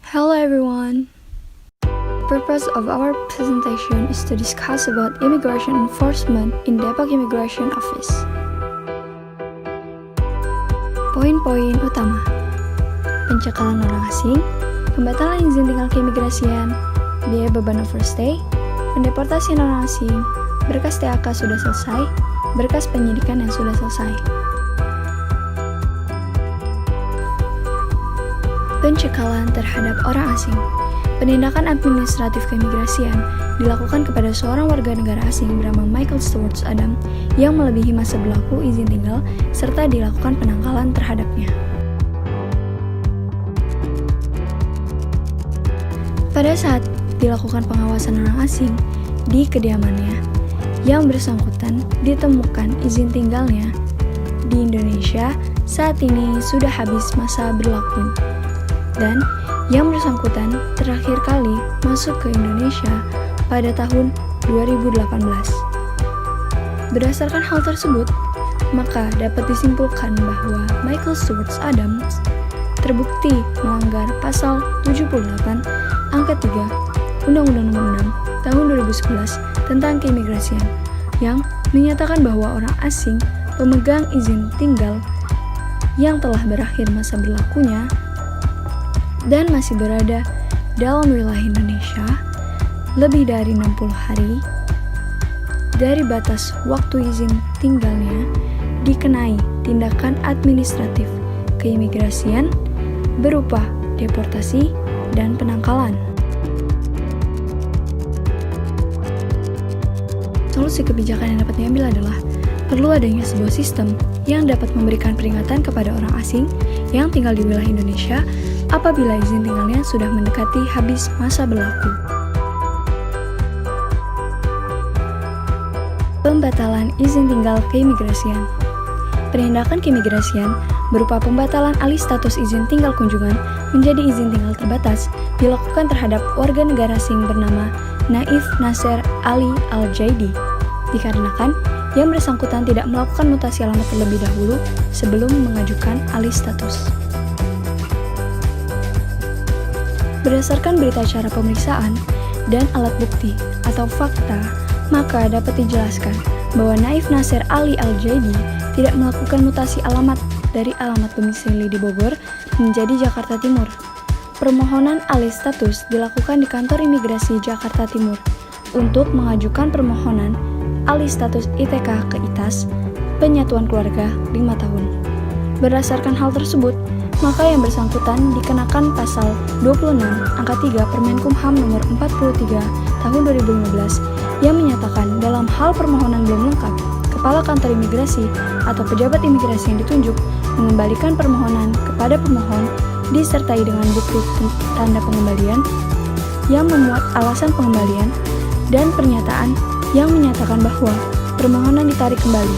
Hello everyone. Purpose of our presentation is to discuss about immigration enforcement in Depok Immigration Office. Poin-poin utama: pencekalan orang asing, pembatalan izin tinggal keimigrasian, biaya beban overstay, pendeportasian orang asing, berkas TAK sudah selesai, berkas penyidikan yang sudah selesai. Pencekalan terhadap orang asing. Penindakan administratif keimigrasian dilakukan kepada seorang warga negara asing bernama Michael Stewart Adam yang melebihi masa berlaku izin tinggal serta dilakukan penangkalan terhadapnya. Pada saat dilakukan pengawasan orang asing di kediamannya, yang bersangkutan ditemukan izin tinggalnya di Indonesia saat ini sudah habis masa berlaku. Dan yang bersangkutan terakhir kali masuk ke Indonesia pada tahun 2018. Berdasarkan hal tersebut, maka dapat disimpulkan bahwa Michael Stewart Adams terbukti melanggar pasal 78 angka 3 Undang-Undang Nomor 6 Tahun 2011 tentang keimigrasian yang menyatakan bahwa orang asing pemegang izin tinggal yang telah berakhir masa berlakunya dan masih berada dalam wilayah Indonesia lebih dari 60 hari dari batas waktu izin tinggalnya dikenai tindakan administratif keimigrasian berupa deportasi dan penangkalan. Solusi kebijakan yang dapat diambil adalah perlu adanya sebuah sistem yang dapat memberikan peringatan kepada orang asing yang tinggal di wilayah Indonesia apabila izin tinggalnya sudah mendekati habis masa berlaku. Pembatalan izin tinggal keimigrasian. Penindakan keimigrasian berupa pembatalan alih status izin tinggal kunjungan menjadi izin tinggal terbatas dilakukan terhadap warga negara asing bernama Naif Nasser Ali Al-Jaidi dikarenakan yang bersangkutan tidak melakukan mutasi alamat terlebih dahulu sebelum mengajukan alih status. Berdasarkan berita acara pemeriksaan dan alat bukti atau fakta, maka dapat dijelaskan bahwa Naif Nasser Ali Al-Jaidi tidak melakukan mutasi alamat dari alamat domisili di Bogor menjadi Jakarta Timur. Permohonan alih status dilakukan di kantor imigrasi Jakarta Timur untuk mengajukan permohonan alih status ITK ke ITAS, penyatuan keluarga 5 tahun. Berdasarkan hal tersebut, maka yang bersangkutan dikenakan pasal 26 angka 3 Permenkumham nomor 43 tahun 2015 yang menyatakan dalam hal permohonan belum lengkap, kepala kantor imigrasi atau pejabat imigrasi yang ditunjuk mengembalikan permohonan kepada pemohon disertai dengan bukti tanda pengembalian yang memuat alasan pengembalian dan pernyataan yang menyatakan bahwa permohonan ditarik kembali.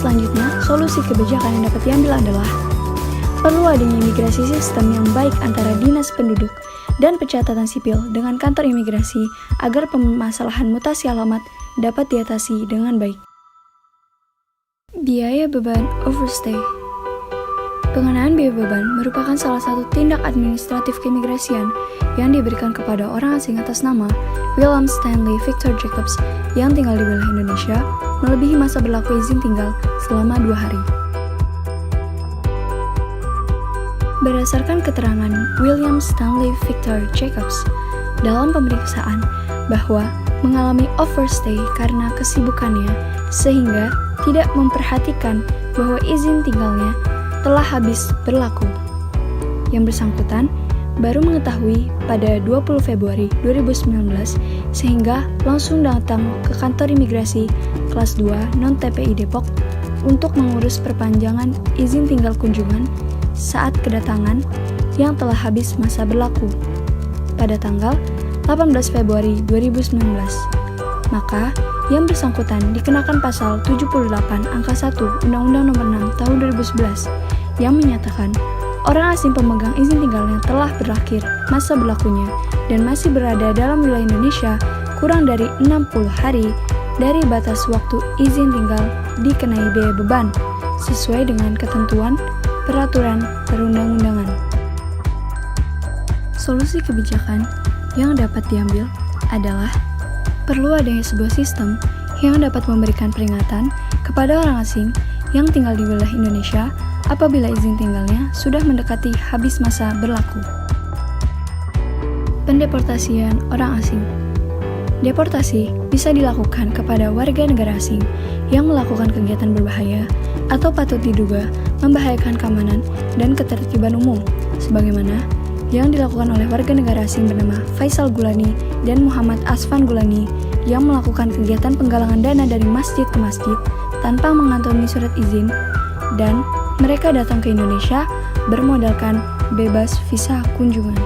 Selanjutnya, solusi kebijakan yang dapat diambil adalah perlu adanya imigrasi sistem yang baik antara Dinas Penduduk dan Pencatatan Sipil dengan kantor imigrasi agar permasalahan mutasi alamat dapat diatasi dengan baik. Biaya beban overstay. Pengenaan biaya beban merupakan salah satu tindak administratif keimigrasian yang diberikan kepada orang asing atas nama William Stanley Victor Jacobs yang tinggal di wilayah Indonesia melebihi masa berlaku izin tinggal selama 2 hari. Berdasarkan keterangan William Stanley Victor Jacobs dalam pemeriksaan bahwa mengalami overstay karena kesibukannya sehingga tidak memperhatikan bahwa izin tinggalnya telah habis berlaku. Yang bersangkutan baru mengetahui pada 20 Februari 2019 sehingga langsung datang ke kantor imigrasi kelas 2 non-TPI Depok untuk mengurus perpanjangan izin tinggal kunjungan saat kedatangan yang telah habis masa berlaku pada tanggal 18 Februari 2019. Maka yang bersangkutan dikenakan pasal 78 angka 1 Undang-Undang Nomor 6 Tahun 2011 yang menyatakan orang asing pemegang izin tinggalnya telah berakhir masa berlakunya dan masih berada dalam wilayah Indonesia kurang dari 60 hari dari batas waktu izin tinggal dikenai biaya beban sesuai dengan ketentuan peraturan perundang-undangan. Solusi kebijakan yang dapat diambil adalah perlu adanya sebuah sistem yang dapat memberikan peringatan kepada orang asing yang tinggal di wilayah Indonesia apabila izin tinggalnya sudah mendekati habis masa berlaku. Pendeportasian orang asing. Deportasi bisa dilakukan kepada warga negara asing yang melakukan kegiatan berbahaya atau patut diduga membahayakan keamanan dan ketertiban umum, sebagaimana yang dilakukan oleh warga negara asing bernama Faisal Gulani dan Muhammad Asfan Gulani yang melakukan kegiatan penggalangan dana dari masjid ke masjid tanpa mengantongi surat izin, dan mereka datang ke Indonesia bermodalkan bebas visa kunjungan.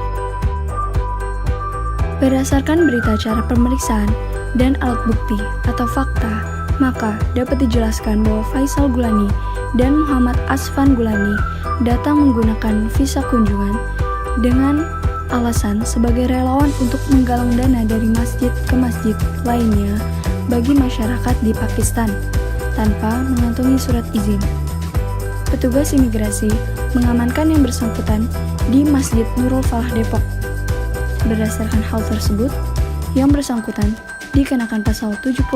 Berdasarkan berita acara pemeriksaan dan alat bukti atau fakta, maka dapat dijelaskan bahwa Faisal Gulani dan Muhammad Asfan Gulani datang menggunakan visa kunjungan dengan alasan sebagai relawan untuk menggalang dana dari masjid ke masjid lainnya bagi masyarakat di Pakistan tanpa mengantongi surat izin. Petugas imigrasi mengamankan yang bersangkutan di Masjid Nurul Falah Depok. Berdasarkan hal tersebut, yang bersangkutan dikenakan pasal 75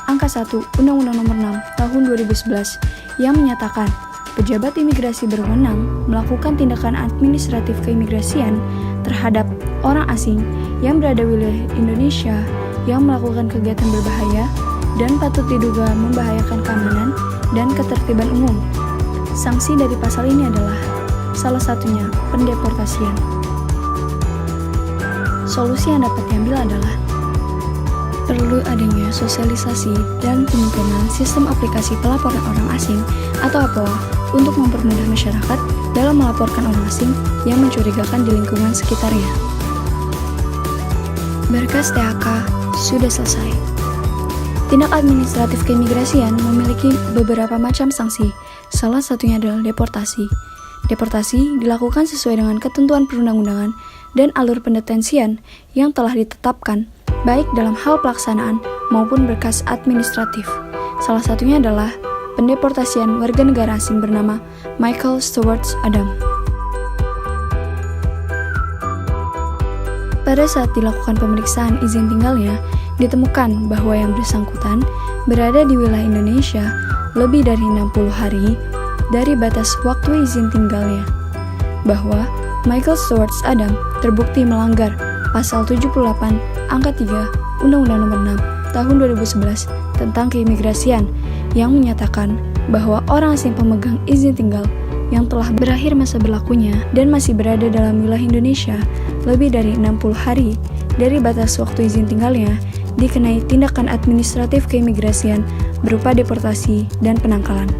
angka 1 Undang-Undang Nomor 6 Tahun 2011 yang menyatakan pejabat imigrasi berwenang melakukan tindakan administratif keimigrasian terhadap orang asing yang berada di wilayah Indonesia yang melakukan kegiatan berbahaya dan patut diduga membahayakan keamanan dan ketertiban umum. Sanksi dari pasal ini adalah salah satunya pendeportasian. Solusi yang dapat diambil adalah perlu adanya sosialisasi dan pembentukan sistem aplikasi pelaporan orang asing atau APOA untuk mempermudah masyarakat dalam melaporkan orang asing yang mencurigakan di lingkungan sekitarnya. Berkas THK sudah selesai. Tindak administratif keimigrasian memiliki beberapa macam sanksi, salah satunya adalah deportasi. Deportasi dilakukan sesuai dengan ketentuan perundang-undangan dan alur pendetensian yang telah ditetapkan, baik dalam hal pelaksanaan maupun berkas administratif. Salah satunya adalah pendeportasian warga negara asing bernama Michael Stewart Adam. Pada saat dilakukan pemeriksaan izin tinggalnya, ditemukan bahwa yang bersangkutan berada di wilayah Indonesia lebih dari 60 hari dari batas waktu izin tinggalnya, bahwa Michael Stewart Adam terbukti melanggar pasal 78 angka 3 Undang-Undang Nomor 6 Tahun 2011 tentang keimigrasian yang menyatakan bahwa orang asing pemegang izin tinggal yang telah berakhir masa berlakunya dan masih berada dalam wilayah Indonesia lebih dari 60 hari dari batas waktu izin tinggalnya dikenai tindakan administratif keimigrasian berupa deportasi dan penangkalan.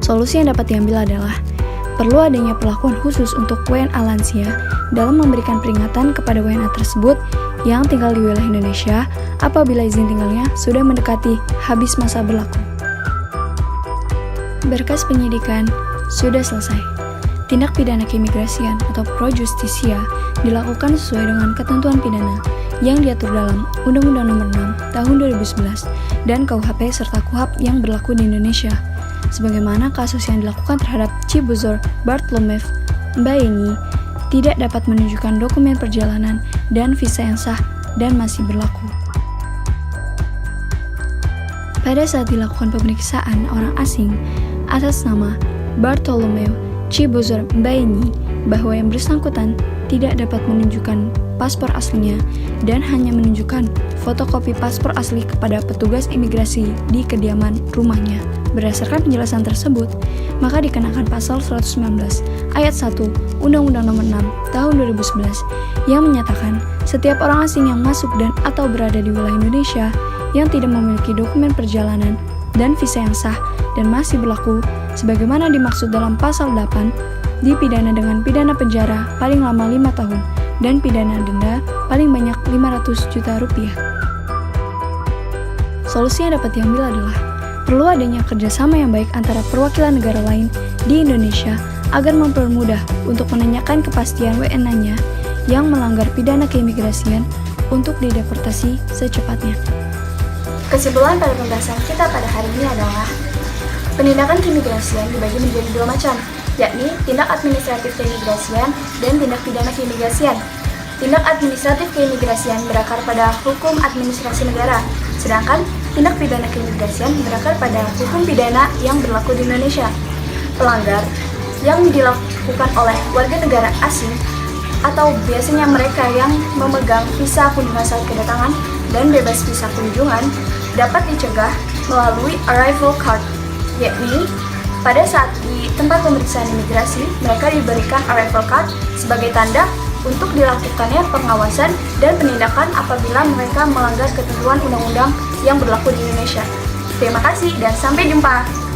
Solusi yang dapat diambil adalah perlu adanya perlakuan khusus untuk WNA lansia dalam memberikan peringatan kepada WNA tersebut yang tinggal di wilayah Indonesia apabila izin tinggalnya sudah mendekati habis masa berlaku. Berkas penyidikan sudah selesai. Tindak pidana keimigrasian atau pro justisia dilakukan sesuai dengan ketentuan pidana yang diatur dalam Undang-Undang Nomor 6 Tahun 2011 dan KUHP serta KUHAP yang berlaku di Indonesia, sebagaimana kasus yang dilakukan terhadap Chibuzor Bartolomeu Mbaenyi tidak dapat menunjukkan dokumen perjalanan dan visa yang sah dan masih berlaku. Pada saat dilakukan pemeriksaan orang asing atas nama Bartolomeu Chibuzor Mbaenyi bahwa yang bersangkutan tidak dapat menunjukkan paspor aslinya dan hanya menunjukkan fotokopi paspor asli kepada petugas imigrasi di kediaman rumahnya. Berdasarkan penjelasan tersebut, maka dikenakan pasal 119 ayat 1 Undang-Undang Nomor 6 Tahun 2011 yang menyatakan setiap orang asing yang masuk dan atau berada di wilayah Indonesia yang tidak memiliki dokumen perjalanan dan visa yang sah dan masih berlaku sebagaimana dimaksud dalam pasal 8 dipidana dengan pidana penjara paling lama 5 tahun dan pidana denda paling banyak 500 juta rupiah. Solusi yang dapat diambil adalah perlu adanya kerjasama yang baik antara perwakilan negara lain di Indonesia agar mempermudah untuk menanyakan kepastian WNA-nya yang melanggar pidana keimigrasian untuk dideportasi secepatnya. Kesimpulan pada pembahasan kita pada hari ini adalah Penindakan keimigrasian dibagi menjadi dua macam, yakni tindak administratif keimigrasian dan tindak pidana keimigrasian. Tindak administratif keimigrasian berakar pada hukum administrasi negara, sedangkan tindak pidana keimigrasian berakar pada hukum pidana yang berlaku di Indonesia. Pelanggar yang dilakukan oleh warga negara asing atau biasanya mereka yang memegang visa kunjungan saat kedatangan dan bebas visa kunjungan dapat dicegah melalui arrival card, yakni pada saat di tempat pemeriksaan imigrasi mereka diberikan arrival card sebagai tanda untuk dilakukannya pengawasan dan penindakan apabila mereka melanggar ketentuan undang-undang yang berlaku di Indonesia. Terima kasih dan sampai jumpa.